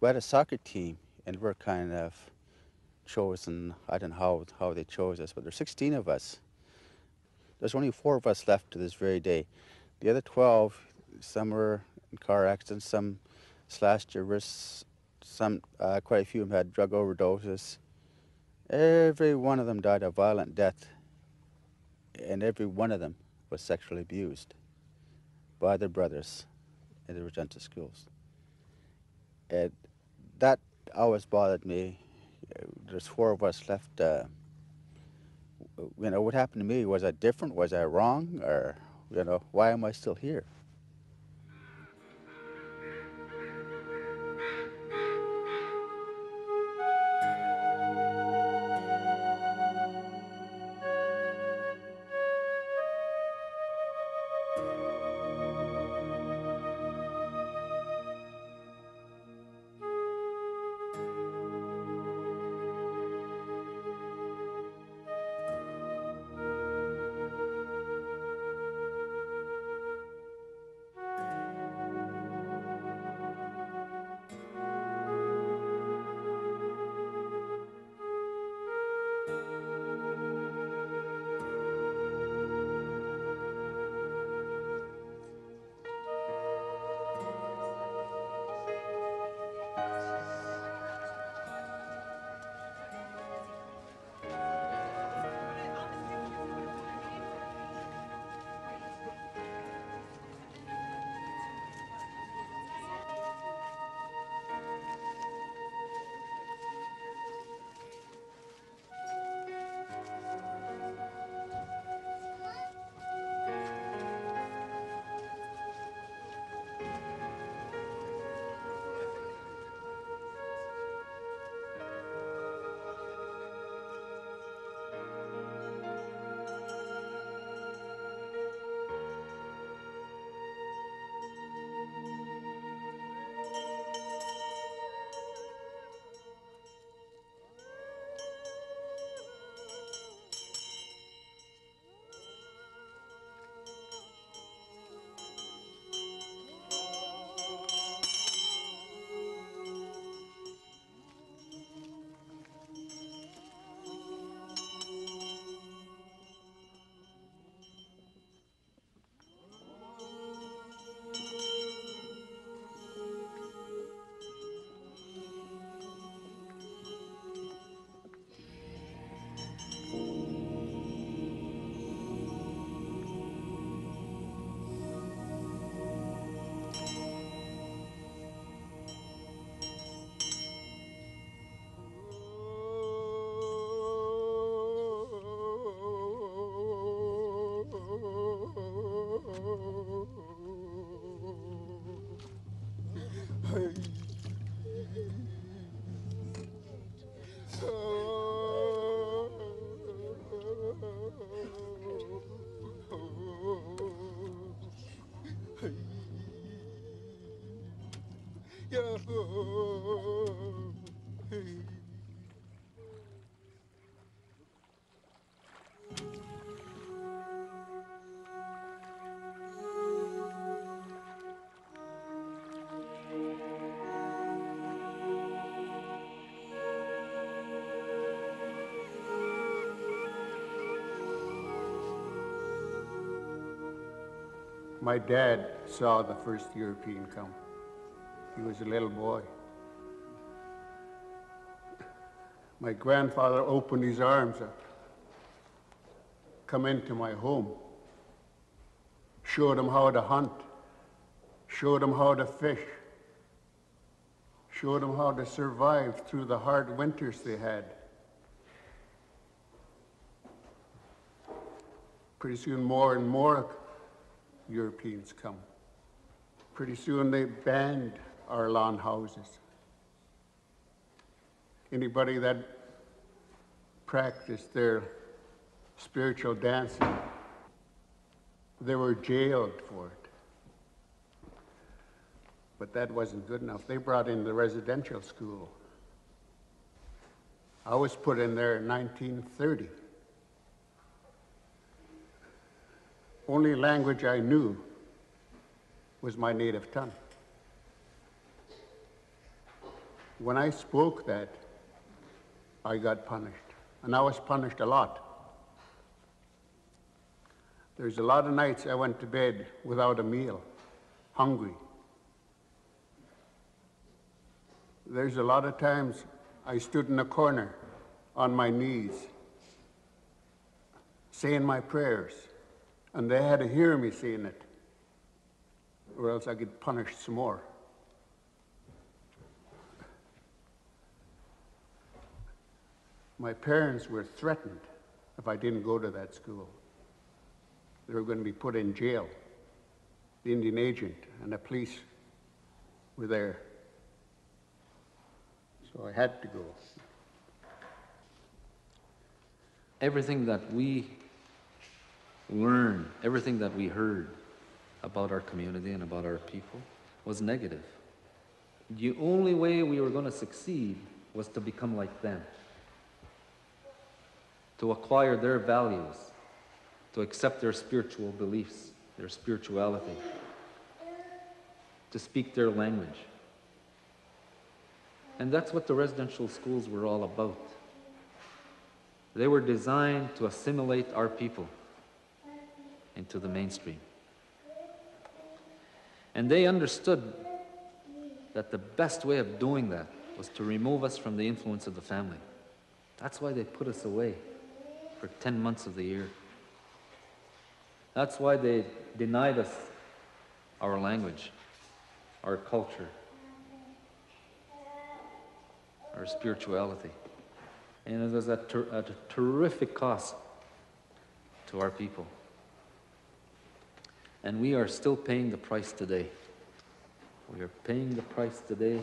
We had a soccer team, and we're kind of chosen. I don't know how they chose us, but there's 16 of us. There's only 4 of us left to this very day. The other 12, some were in car accidents, some slashed their wrists, some quite a few of them had drug overdoses. Every one of them died a violent death, and every one of them was sexually abused by their brothers in the residential schools. And that always bothered me. There's 4 of us left. What happened to me? Was I different? Was I wrong? Or, why am I still here? My dad saw the first European come. He was a little boy. My grandfather opened his arms up, come into my home, showed him how to hunt, showed him how to fish, showed him how to survive through the hard winters they had. Pretty soon more and more Europeans come. Pretty soon they banned our lawn houses. Anybody that practiced their spiritual dancing, they were jailed for it. But that wasn't good enough. They brought in the residential school. I was put in there in 1930. Only language I knew was my native tongue. When I spoke that, I got punished. And I was punished a lot. There's a lot of nights I went to bed without a meal, hungry. There's a lot of times I stood in a corner on my knees, saying my prayers, and they had to hear me saying it, or else I get punished some more. My parents were threatened if I didn't go to that school. They were going to be put in jail. The Indian agent and the police were there. So I had to go. Everything that we learned, everything that we heard about our community and about our people was negative. The only way we were going to succeed was to become like them, to acquire their values, to accept their spiritual beliefs, their spirituality, to speak their language. And that's what the residential schools were all about. They were designed to assimilate our people into the mainstream. And they understood that the best way of doing that was to remove us from the influence of the family. That's why they put us away for 10 months of the year. That's why they denied us our language, our culture, our spirituality. And it was at a terrific cost to our people. And we are still paying the price today. We are paying the price today,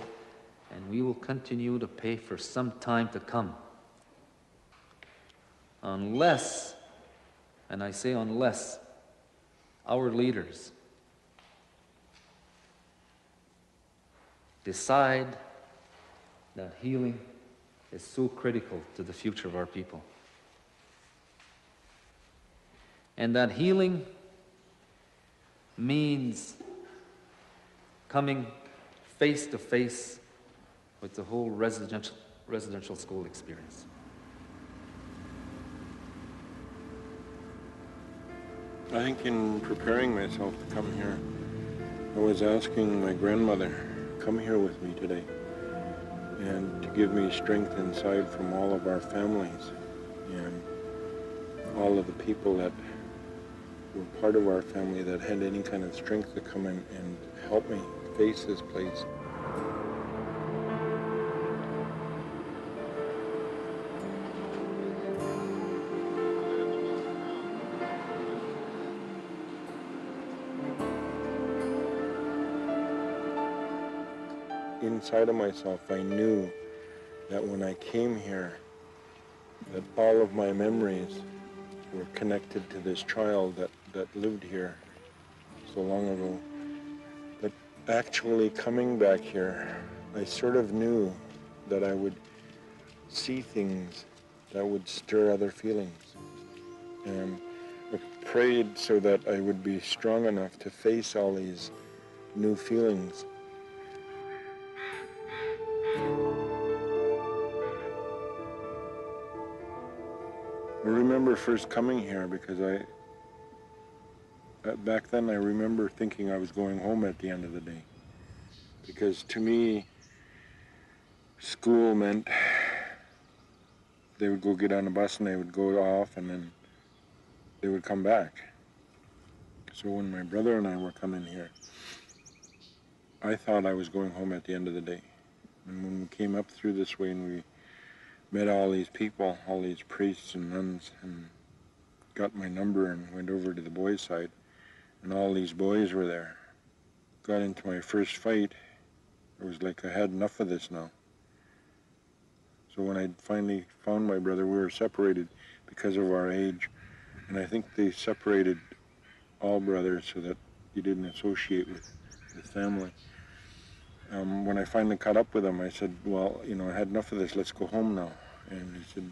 and we will continue to pay for some time to come. Unless, and I say unless, our leaders decide that healing is so critical to the future of our people. And that healing means coming face to face with the whole residential school experience. I think in preparing myself to come here, I was asking my grandmother, come here with me today, and to give me strength inside from all of our families and all of the people that were part of our family that had any kind of strength to come in and help me face this place. Inside of myself, I knew that when I came here, that all of my memories were connected to this child that lived here so long ago. But actually coming back here, I sort of knew that I would see things that would stir other feelings. And I prayed so that I would be strong enough to face all these new feelings. I remember first coming here because back then I remember thinking I was going home at the end of the day. Because to me, school meant they would go get on a bus and they would go off and then they would come back. So when my brother and I were coming here, I thought I was going home at the end of the day. And when we came up through this way and we met all these people, all these priests and nuns, and got my number and went over to the boys' side, and all these boys were there. Got into my first fight. It was like I had enough of this now. So when I finally found my brother, we were separated because of our age, and I think they separated all brothers so that you didn't associate with family. When I finally caught up with him, I said, well, I had enough of this, let's go home now. And he said,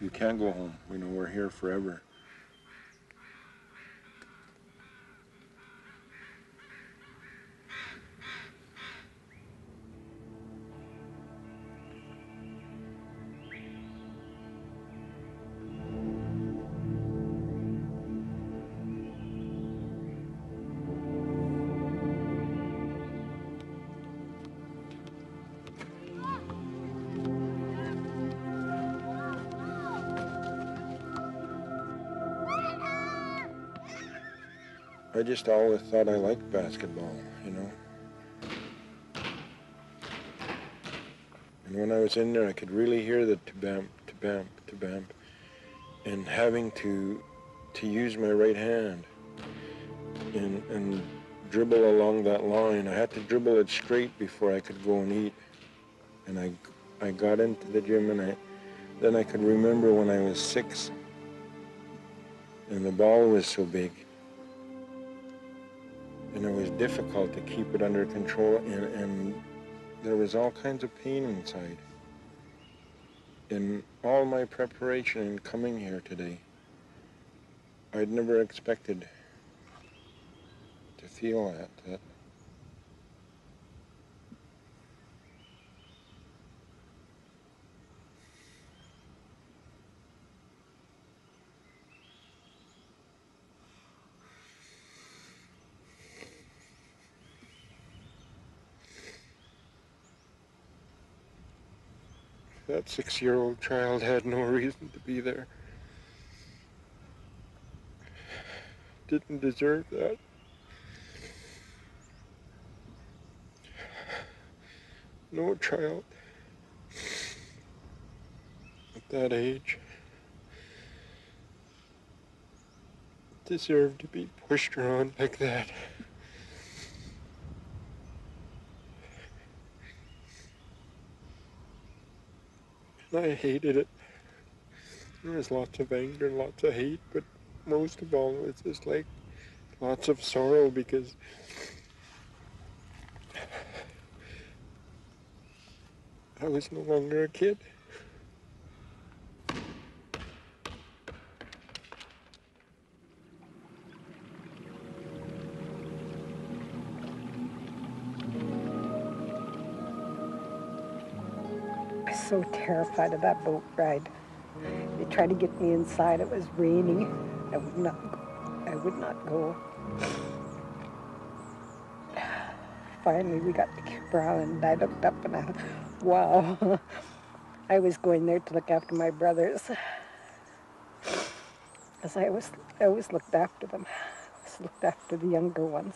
you can't go home, we're here forever. I just always thought I liked basketball, you know. And when I was in there, I could really hear the to-bamp, to-bamp, to-bamp, and having to use my right hand and dribble along that line. I had to dribble it straight before I could go and eat. And I got into the gym, and then I could remember when I was 6 and the ball was so big. And it was difficult to keep it under control, and there was all kinds of pain inside. In all my preparation in coming here today, I'd never expected to feel that. That 6-year-old child had no reason to be there. Didn't deserve that. No child at that age deserved to be pushed around like that. And I hated it. There was lots of anger, lots of hate, but most of all, it was just like lots of sorrow because I was no longer a kid. I was so terrified of that boat ride. They tried to get me inside. It was raining. I would not go. Finally, we got to Kuper Island. I looked up and I thought, wow. I was going there to look after my brothers. Because I always looked after them. I always looked after the younger ones.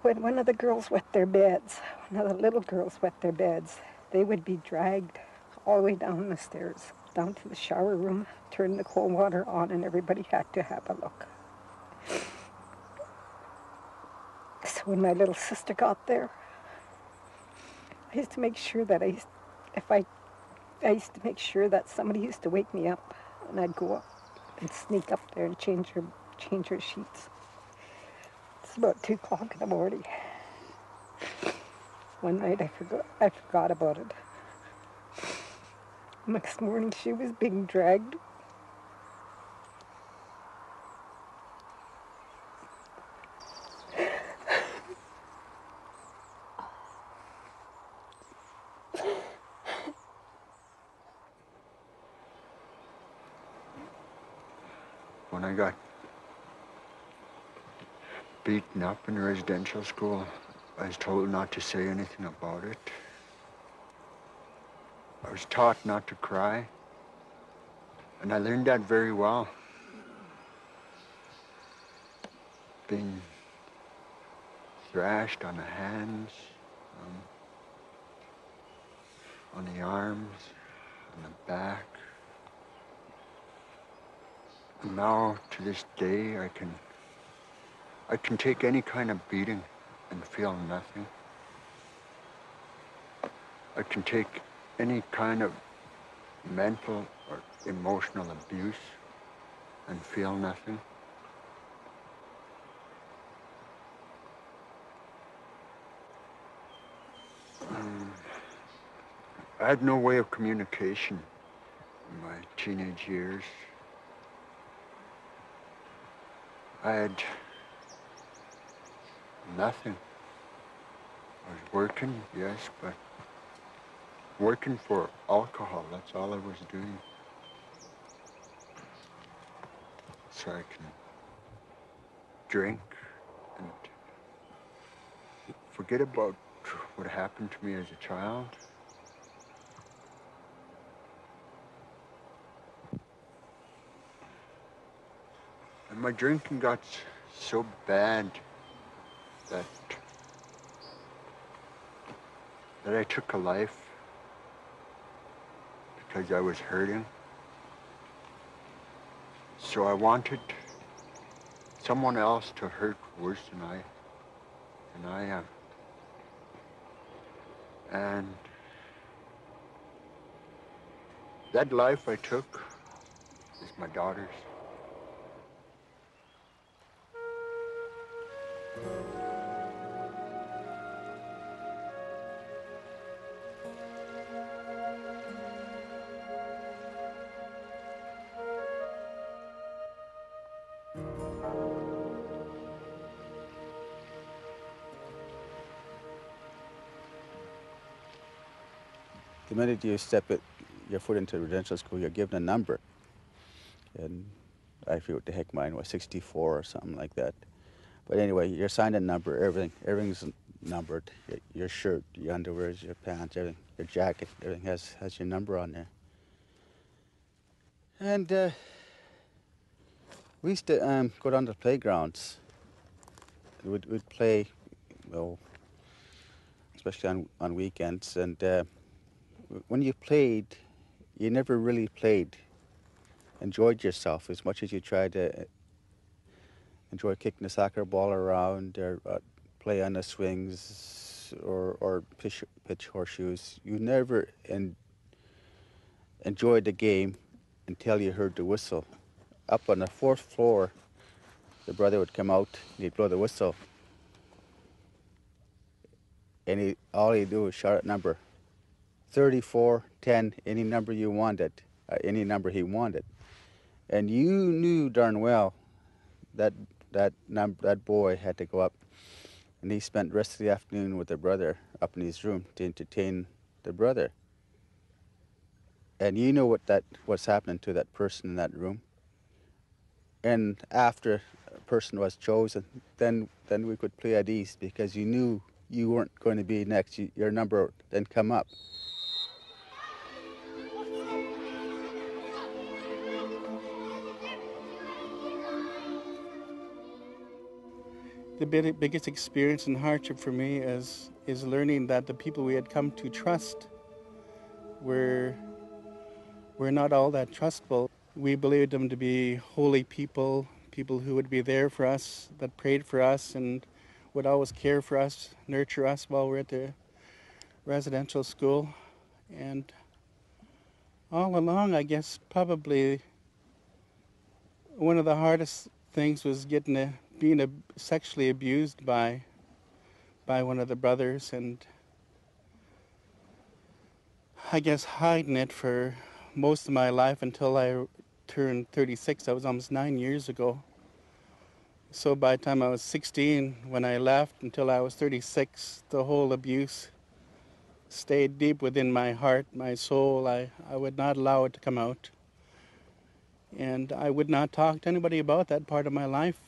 When one of the girls wet their beds, one of the little girls wet their beds, they would be dragged all the way down the stairs, down to the shower room, turn the cold water on, and everybody had to have a look. So when my little sister got there, I used to make sure that I used to make sure that somebody used to wake me up, and I'd go up and sneak up there and change her sheets. It's about 2 o'clock in the morning. One night I forgot about it. Next morning she was being dragged. When I got beaten up in residential school, I was told not to say anything about it. I was taught not to cry, and I learned that very well. Being thrashed on the hands, on the arms, on the back. And now, to this day, I can take any kind of beating and feel nothing. I can take any kind of mental or emotional abuse and feel nothing. I had no way of communication in my teenage years. I had nothing. I was working, yes, but working for alcohol, that's all I was doing. So I can drink and forget about what happened to me as a child. And My drinking got so bad that I took a life because I was hurting. So I wanted someone else to hurt worse than I am. And that life I took is my daughter's. The minute you step your foot into residential school, you're given a number. And I forget what the heck mine was, 64 or something like that. But anyway, you're assigned a number, everything's numbered. Your shirt, your underwear, your pants, everything, your jacket, everything has your number on there. And we used to go down to the playgrounds. We'd play, well, especially on weekends. And when you played, you never really enjoyed yourself as much as you tried to enjoy kicking the soccer ball around or play on the swings or pitch horseshoes. You never enjoyed the game until you heard the whistle. Up on the fourth floor, the brother would come out and he'd blow the whistle. And all he'd do was shout at number 34, 10, any number you wanted, any number he wanted. And you knew darn well that boy had to go up, and he spent the rest of the afternoon with the brother up in his room to entertain the brother. And you know what's happening to that person in that room. And after a person was chosen, then we could play at ease because you knew you weren't going to be next. Your number then come up. The biggest experience and hardship for me is learning that the people we had come to trust were not all that trustful. We believed them to be holy people who would be there for us, that prayed for us and would always care for us, nurture us while we're at the residential school. And all along, I guess probably one of the hardest things was being sexually abused by one of the brothers, and I guess hiding it for most of my life until I turned 36. That was almost 9 years ago. So by the time I was 16, when I left, until I was 36, the whole abuse stayed deep within my heart, my soul. I would not allow it to come out. And I would not talk to anybody about that part of my life.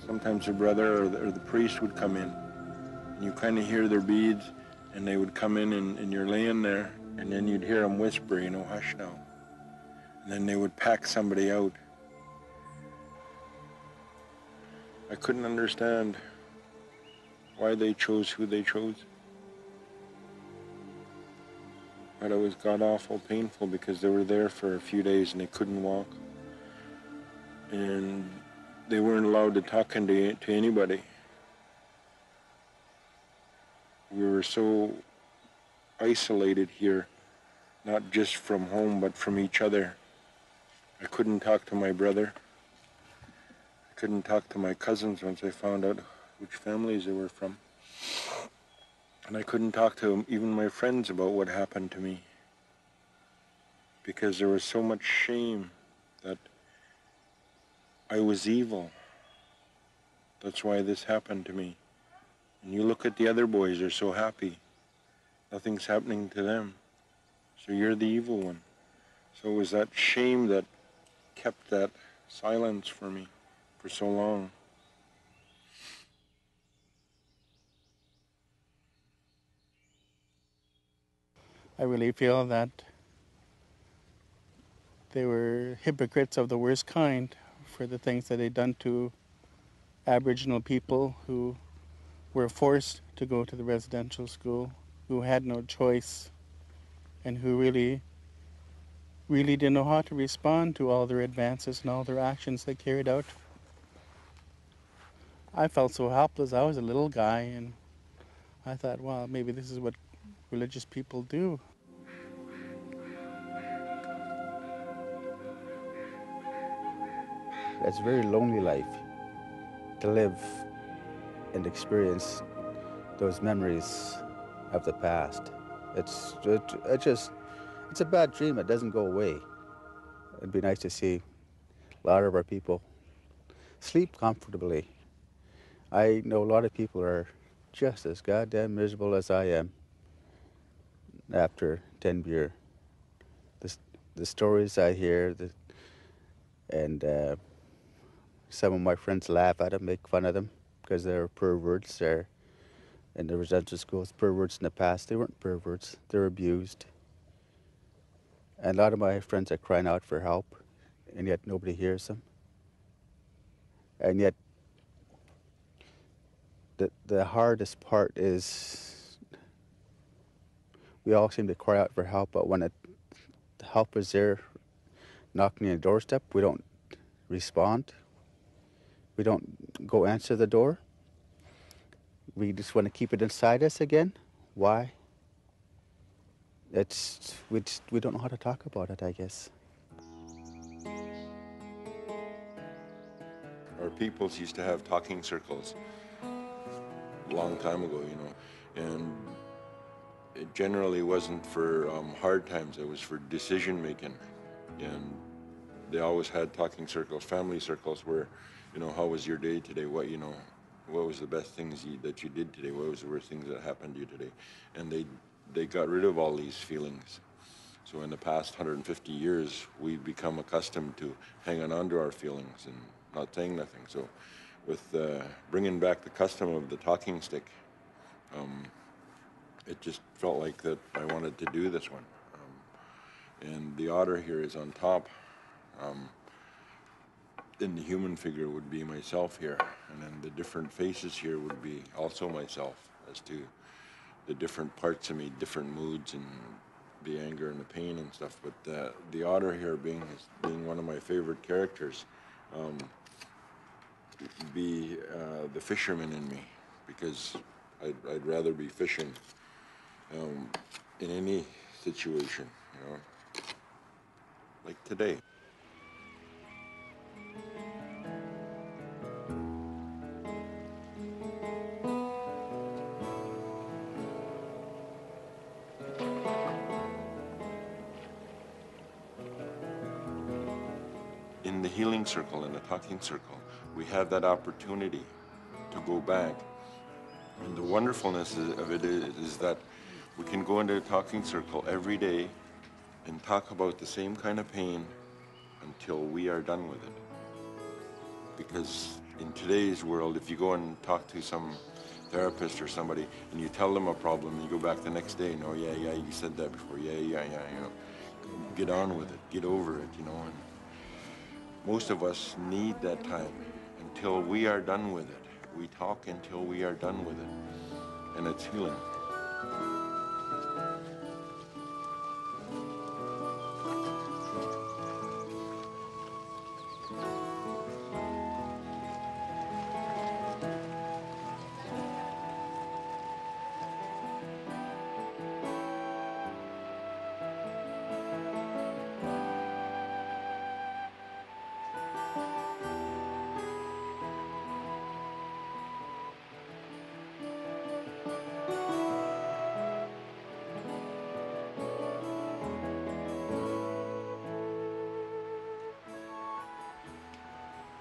Sometimes your brother or the priest would come in, and you kind of hear their beads, and they would come in, and you're laying there, and then you'd hear them whisper, hush now. And then they would pack somebody out. I couldn't understand why they chose who they chose. But it was god-awful painful because they were there for a few days and they couldn't walk. And they weren't allowed to talk to anybody. We were so isolated here, not just from home, but from each other. I couldn't talk to my brother. I couldn't talk to my cousins once I found out which families they were from. And I couldn't talk to even my friends about what happened to me, because there was so much shame that I was evil. That's why this happened to me. And you look at the other boys, they're so happy. Nothing's happening to them. So you're the evil one. So it was that shame that kept that silence for me for so long. I really feel that they were hypocrites of the worst kind for the things that they'd done to Aboriginal people who were forced to go to the residential school, who had no choice, and who really didn't know how to respond to all their advances and all their actions they carried out. I felt so helpless. I was a little guy, and I thought, well, maybe this is what religious people do. It's a very lonely life to live and experience those memories of the past. It's a bad dream. It doesn't go away. It'd be nice to see a lot of our people sleep comfortably. I know a lot of people are just as goddamn miserable as I am after 10 beer. The stories I hear, and some of my friends laugh at them, make fun of them because they're perverts. They're in the residential schools, perverts in the past. They weren't perverts. They're abused. And a lot of my friends are crying out for help, and yet nobody hears them. And yet, the hardest part is we all seem to cry out for help, but when the help is there knocking on the doorstep, we don't respond. We don't go answer the door. We just want to keep it inside us again. Why? We don't know how to talk about it, I guess. Our peoples used to have talking circles a long time ago, you know, and it generally wasn't for hard times. It was for decision making, and they always had talking circles, family circles, where, you know, how was your day today? What, you know, what was the best things that you did today? What was the worst things that happened to you today? And they got rid of all these feelings. So in the past 150 years, we've become accustomed to hanging on to our feelings and not saying nothing. So with bringing back the custom of the talking stick, it just felt like that I wanted to do this one. And the otter here is on top. And the human figure would be myself here. And then the different faces here would be also myself, as to the different parts of me, different moods, and the anger and the pain and stuff. But the otter here being one of my favorite characters, be the fisherman in me, because I'd rather be fishing in any situation, you know, like today. In the healing circle, in the talking circle, we have that opportunity to go back. And the wonderfulness of it is that we can go into a talking circle every day and talk about the same kind of pain until we are done with it. Because in today's world, if you go and talk to some therapist or somebody and you tell them a problem and you go back the next day and, oh yeah, you said that before, yeah, you know, get on with it, get over it, you know. And most of us need that time until we are done with it. We talk until we are done with it, and it's healing.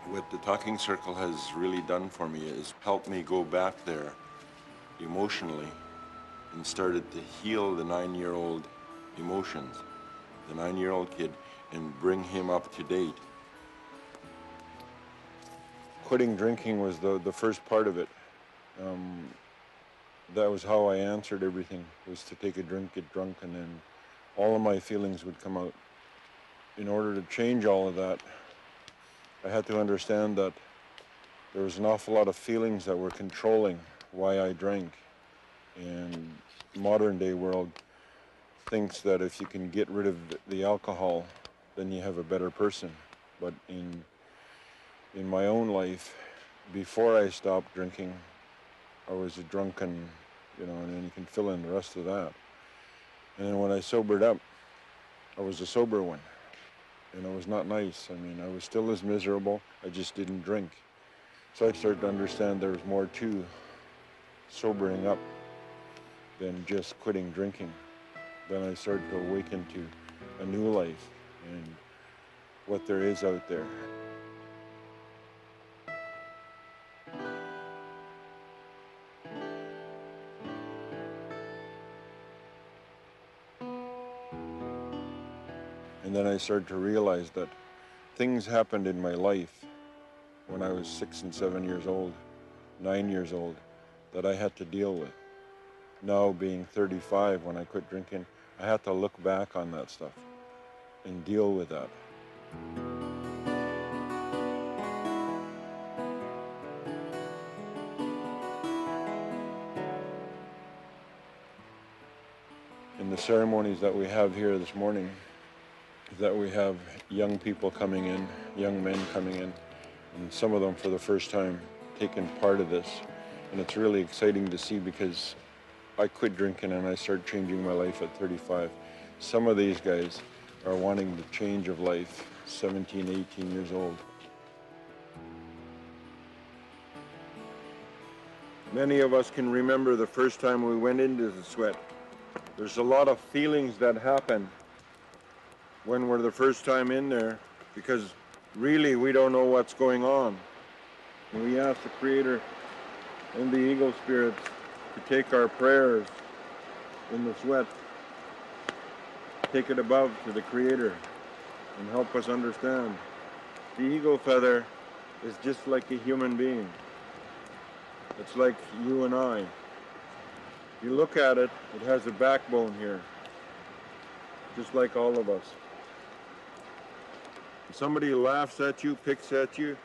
What the talking circle has really done for me is helped me go back there emotionally and started to heal the 9-year-old emotions, the 9-year-old kid, and bring him up to date. Quitting drinking was the first part of it. that was how I answered everything, was to take a drink, get drunk, and then all of my feelings would come out. In order to change all of that, I had to understand that there was an awful lot of feelings that were controlling why I drank. And modern day world thinks that if you can get rid of the alcohol, then you have a better person. But in my own life, before I stopped drinking, I was a drunken, and then you can fill in the rest of that. And then when I sobered up, I was a sober one. And it was not nice. I mean, I was still as miserable, I just didn't drink. So I started to understand there was more to sobering up than just quitting drinking. Then I started to awaken to a new life and what there is out there. And then I started to realize that things happened in my life when I was 6 and 7 years old, 9 years old, that I had to deal with. Now being 35, when I quit drinking, I had to look back on that stuff and deal with that. In the ceremonies that we have here this morning, that we have young people coming in, young men coming in, and some of them for the first time taking part of this. And it's really exciting to see because I quit drinking and I started changing my life at 35. Some of these guys are wanting the change of life, 17, 18 years old. Many of us can remember the first time we went into the sweat. There's a lot of feelings that happen when we're the first time in there because really we don't know what's going on. And we ask the Creator and the Eagle Spirits to take our prayers in the sweat, take it above to the Creator and help us understand. The eagle feather is just like a human being. It's like you and I. If you look at it, it has a backbone here, just like all of us. If somebody laughs at you, picks at you,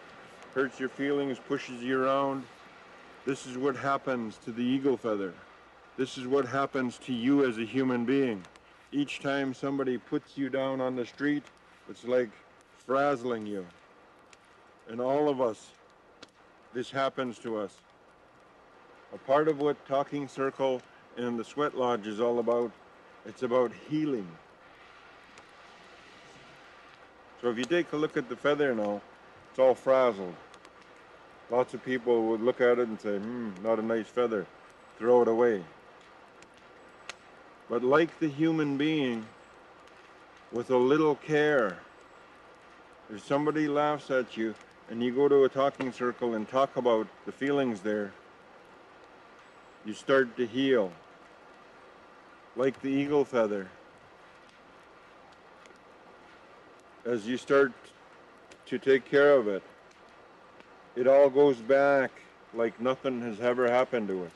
hurts your feelings, pushes you around, this is what happens to the eagle feather. This is what happens to you as a human being. Each time somebody puts you down on the street, it's like frazzling you. And all of us, this happens to us. A part of what Talking Circle and the Sweat Lodge is all about, it's about healing. So if you take a look at the feather now, it's all frazzled. Lots of people would look at it and say, not a nice feather, throw it away. But like the human being, with a little care, if somebody laughs at you and you go to a talking circle and talk about the feelings there, you start to heal. Like the eagle feather. As you start to take care of it, it all goes back like nothing has ever happened to it.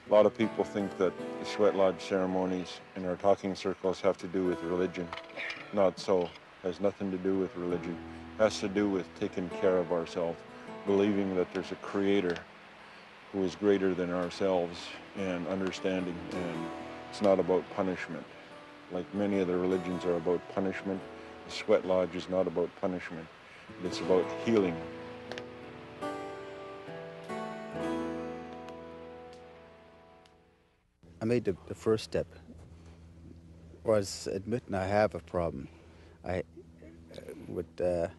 A lot of people think that the Sweat Lodge ceremonies and our talking circles have to do with religion. Not so. It has nothing to do with religion. It has to do with taking care of ourselves, believing that there's a Creator who is greater than ourselves, and understanding. And it's not about punishment. Like many of the religions are about punishment, the Sweat Lodge is not about punishment. It's about healing. I made the first step was admitting I have a problem. With the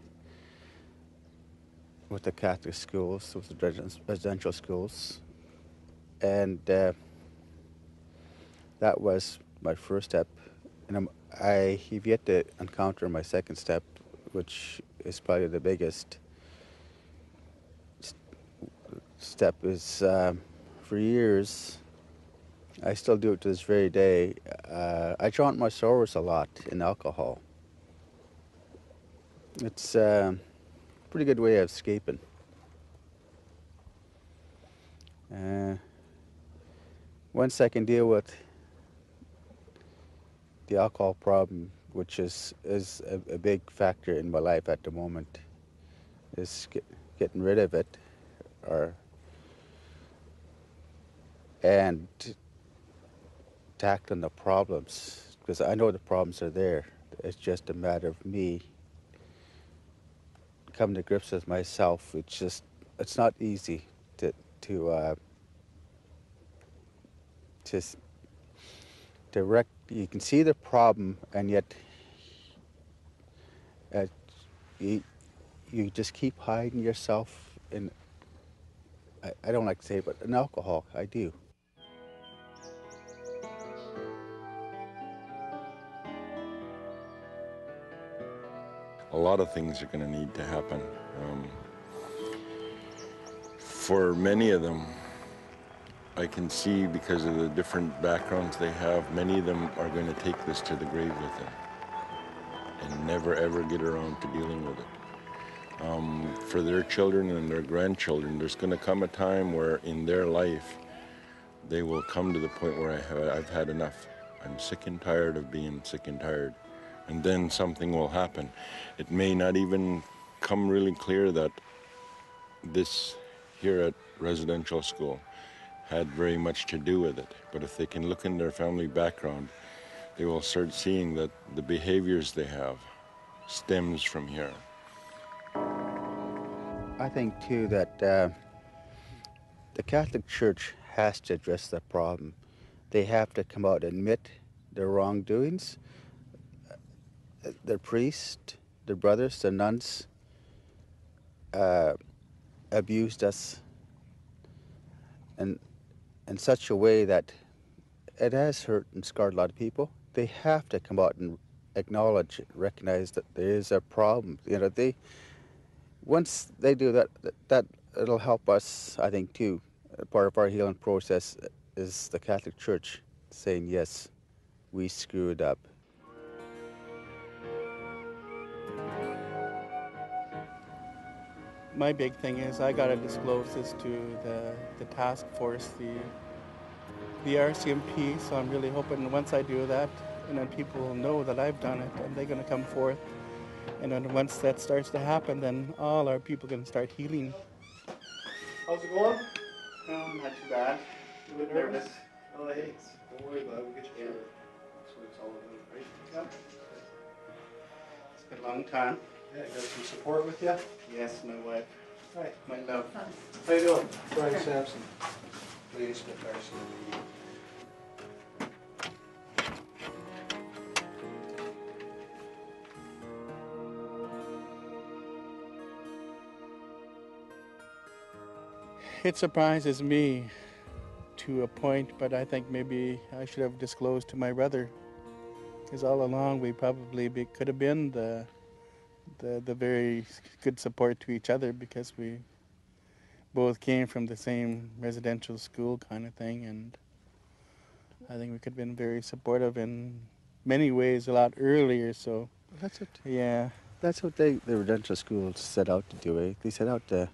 Catholic schools, with the residential schools, and that was my first step, and I have yet to encounter my second step, which is probably the biggest step. Is for years, I still do it to this very day. I drown my sorrows a lot in alcohol. It's a pretty good way of escaping. Once I can deal with the alcohol problem, which is a big factor in my life at the moment, is getting rid of it, and tackling the problems, because I know the problems are there. It's just a matter of me coming to grips with myself. It's not easy to just direct. You can see the problem, and yet you just keep hiding yourself in. I don't like to say it, but in alcohol, I do. A lot of things are going to need to happen. For many of them, I can see, because of the different backgrounds they have, many of them are going to take this to the grave with them and never ever get around to dealing with it. For their children and their grandchildren, there's going to come a time where in their life they will come to the point where I've had enough. I'm sick and tired of being sick and tired. And then something will happen. It may not even come really clear that this here at residential school had very much to do with it. But if they can look in their family background, they will start seeing that the behaviors they have stems from here. I think too that the Catholic Church has to address the problem. They have to come out and admit their wrongdoings. Their priests, their brothers, the nuns abused us in such a way that it has hurt and scarred a lot of people. They have to come out and acknowledge, recognize that there is a problem. Once they do that it'll help us, I think, too. Part of our healing process is the Catholic Church saying, yes, we screwed up. My big thing is I got to disclose this to the task force, the RCMP, so I'm really hoping once I do that, and then people will know that I've done it, and they're going to come forth. And then once that starts to happen, then all our people can start healing. How's it going? No, not too bad. A bit nervous. Oh, hey, don't worry about it. We'll get you through it. That's what it's all about, right? Yep. It's been a long time. Yeah, you got some support with you? Yes, my wife. Hi. My love. How you doing? Brian Sampson. Ladies Smith, RCMP. It surprises me to a point, but I think maybe I should have disclosed to my brother, because all along we probably could have been the very good support to each other, because we both came from the same residential school kind of thing, and I think we could have been very supportive in many ways a lot earlier. So That's what. yeah, That's what the residential schools set out to do. They set out to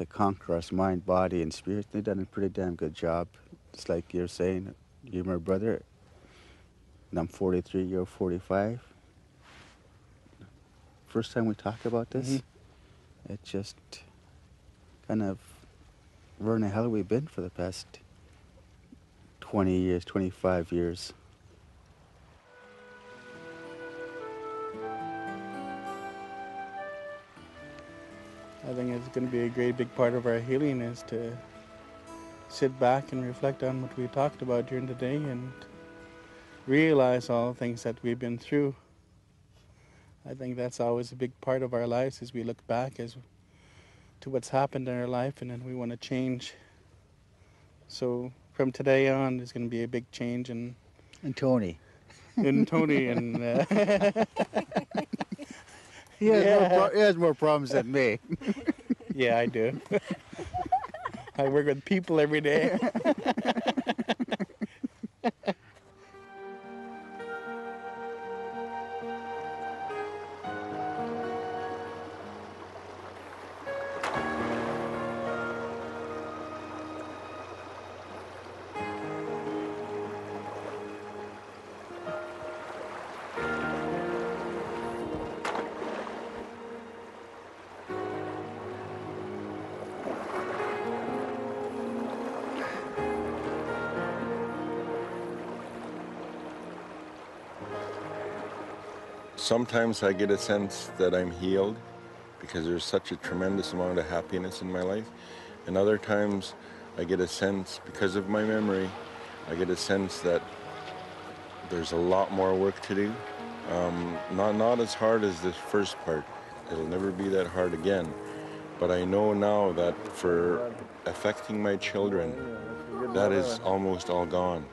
conquer us, mind, body, and spirit. They've done a pretty damn good job. It's like you're saying, you're my brother, and I'm 43, you're 45. First time we talk about this, it just kind of, where in the hell have we been for the past 20 years, 25 years? I think it's going to be a great big part of our healing is to sit back and reflect on what we talked about during the day and realize all the things that we've been through. I think that's always a big part of our lives, as we look back as to what's happened in our life, and then we want to change. So from today on, there's going to be a big change in And Tony. And Tony and He has more problems than me. yeah, I do. I work with people every day. Sometimes I get a sense that I'm healed because there's such a tremendous amount of happiness in my life. And other times I get a sense, because of my memory, I get a sense that there's a lot more work to do. Not as hard as this first part. It'll never be that hard again. But I know now that for affecting my children, that is almost all gone.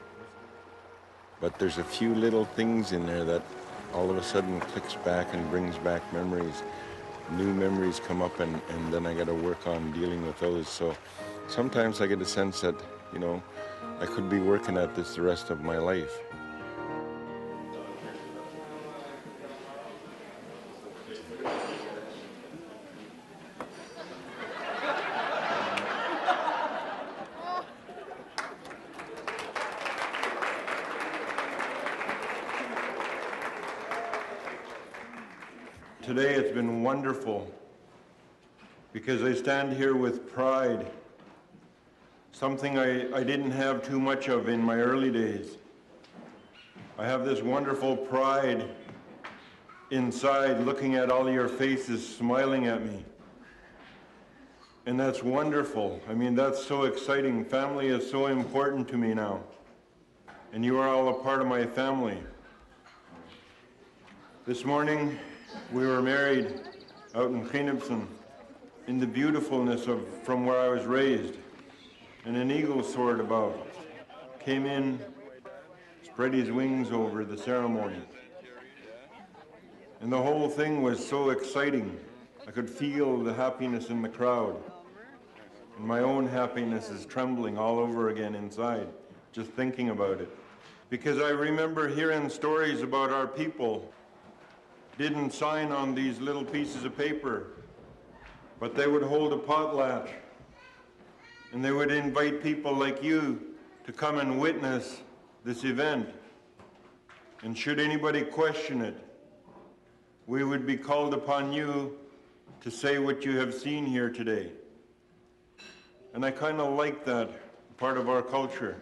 But there's a few little things in there that all of a sudden clicks back and brings back memories. New memories come up, and then I got to work on dealing with those. So sometimes I get a sense that, you know, I could be working at this the rest of my life. Today it's been wonderful because I stand here with pride, something I didn't have too much of in my early days. I have this wonderful pride inside looking at all your faces smiling at me. And that's wonderful. I mean, that's so exciting. Family is so important to me now. And you are all a part of my family. This morning, we were married out in Krenipsen in the beautifulness of from where I was raised. And an eagle soared above, came in, spread his wings over the ceremony. And the whole thing was so exciting. I could feel the happiness in the crowd. And my own happiness is trembling all over again inside, just thinking about it. Because I remember hearing stories about our people didn't sign on these little pieces of paper, but they would hold a potlatch, and they would invite people like you to come and witness this event. And should anybody question it, we would be called upon you to say what you have seen here today. And I kind of like that part of our culture.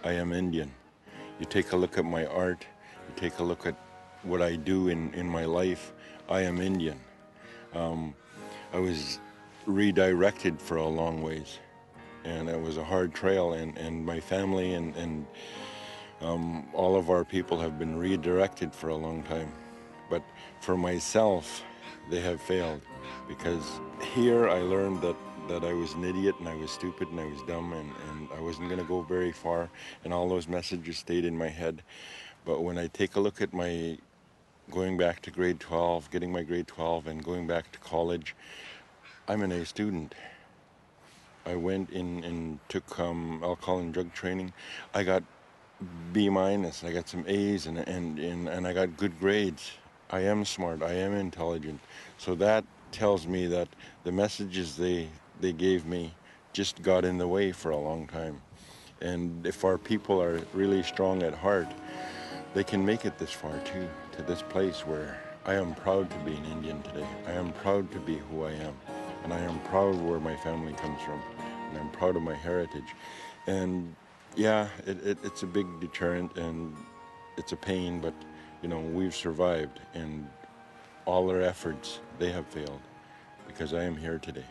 I am Indian. You take a look at my art, you take a look at what I do in my life, I am Indian. I was redirected for a long ways, and it was a hard trail, and my family and all of our people have been redirected for a long time. But for myself, they have failed, because here I learned that I was an idiot and I was stupid and I was dumb and I wasn't going to go very far, and all those messages stayed in my head. But when I take a look at my going back to grade 12, getting my grade 12 and going back to college, I'm an A student. I went in and took alcohol and drug training. I got B minus, I got some A's and I got good grades. I am smart, I am intelligent. So that tells me that the messages they gave me just got in the way for a long time. And if our people are really strong at heart, they can make it this far too, to this place where I am proud to be an Indian today. I am proud to be who I am. And I am proud where my family comes from. And I'm proud of my heritage. And yeah, it's a big deterrent and it's a pain, but You know, we've survived, and all their efforts, they have failed, because I am here today.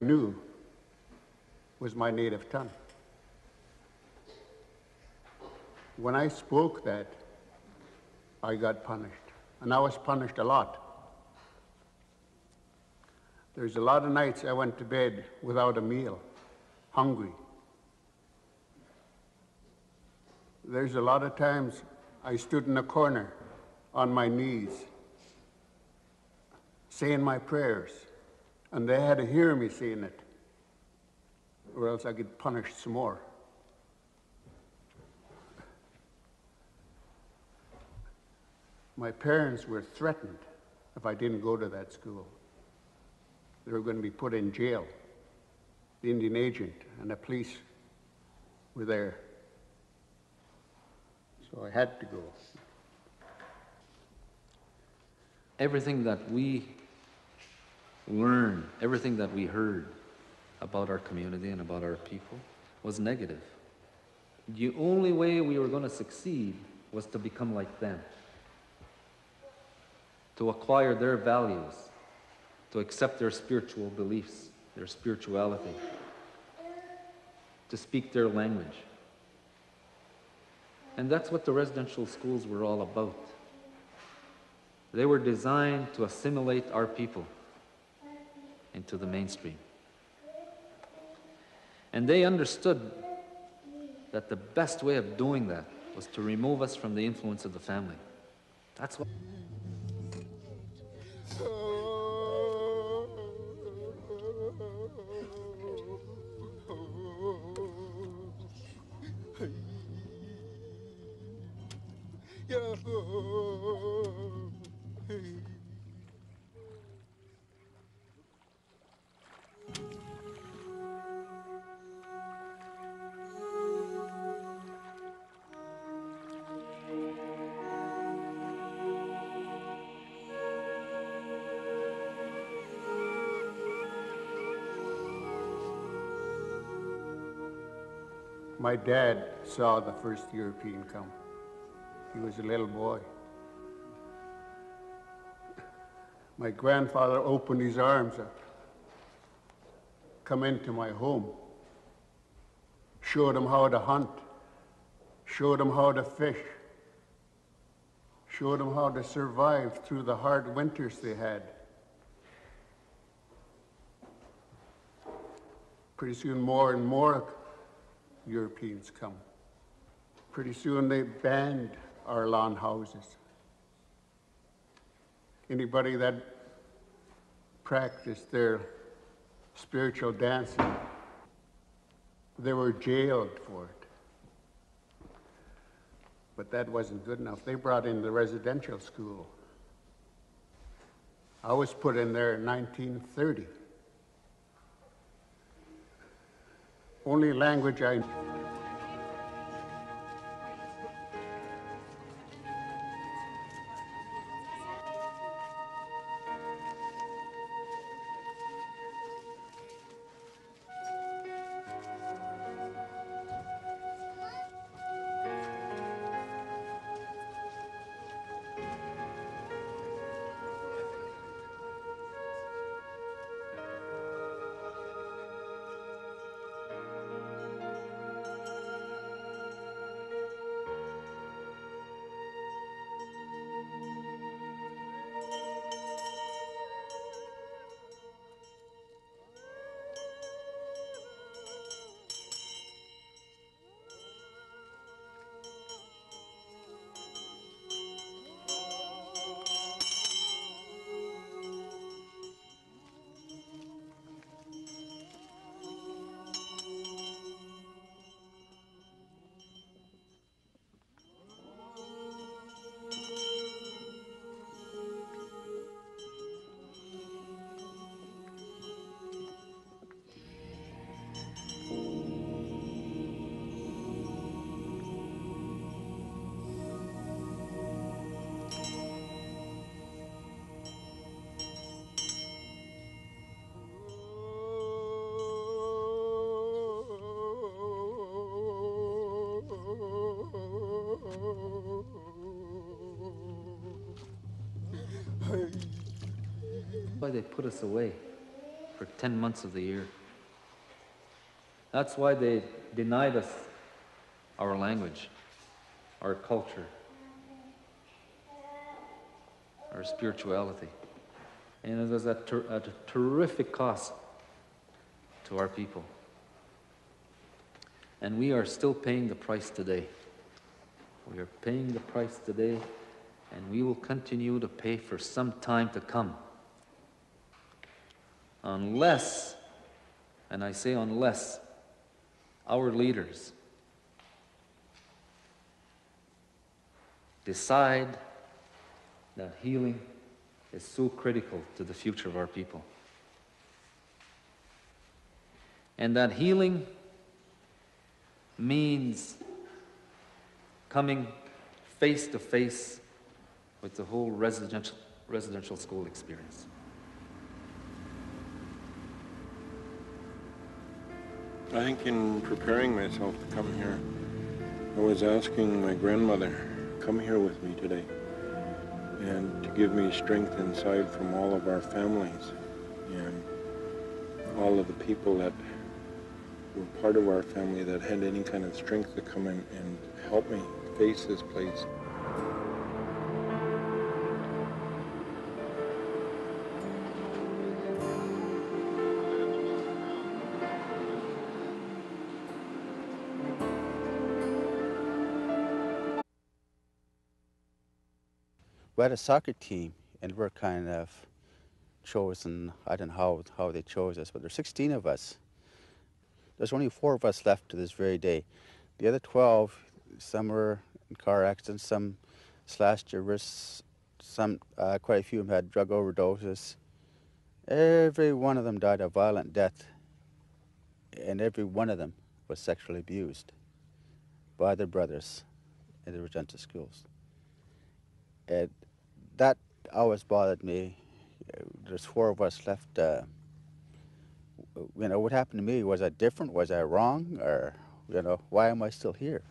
Knew was my native tongue. When I spoke that, I got punished, and I was punished a lot. There's a lot of nights I went to bed without a meal, hungry. There's a lot of times I stood in a corner on my knees, saying my prayers, and they had to hear me saying it, or else I get punished some more. My parents were threatened if I didn't go to that school. They were going to be put in jail. The Indian agent and the police were there. So I had to go. Everything that we learned, everything that we heard about our community and about our people was negative. The only way we were going to succeed was to become like them, to acquire their values, to accept their spiritual beliefs, their spirituality, to speak their language. And that's what the residential schools were all about. They were designed to assimilate our people into the mainstream. And they understood that the best way of doing that was to remove us from the influence of the family. That's what. My dad saw the first European come. He was a little boy. My grandfather opened his arms up, come into my home, showed him how to hunt, showed him how to fish, showed him how to survive through the hard winters they had. Pretty soon more and more Europeans come. Pretty soon they banned our lawn houses. Anybody that practiced their spiritual dancing, they were jailed for it. But that wasn't good enough. They brought in the residential school. I was put in there in 1930. Only language I Why they put us away for 10 months of the year. That's why they denied us our language, our culture, our spirituality. And it was at a terrific cost to our people. And we are still paying the price today. We are paying the price today, and we will continue to pay for some time to come. Unless, and I say unless, our leaders decide that healing is so critical to the future of our people. And that healing means coming face to face with the whole residential school experience. I think in preparing myself to come here, I was asking my grandmother, come here with me today, and to give me strength inside from all of our families and all of the people that were part of our family that had any kind of strength to come in and help me face this place. We had a soccer team, and we're kind of chosen. I don't know how they chose us, but there's 16 of us. There's only 4 of us left to this very day. The other 12, some were in car accidents, some slashed their wrists, some, quite a few of them had drug overdoses. Every one of them died a violent death, and every one of them was sexually abused by their brothers in the residential schools. And that always bothered me. There's 4 of us left. What happened to me? Was I different? Was I wrong? Or You know, why am I still here?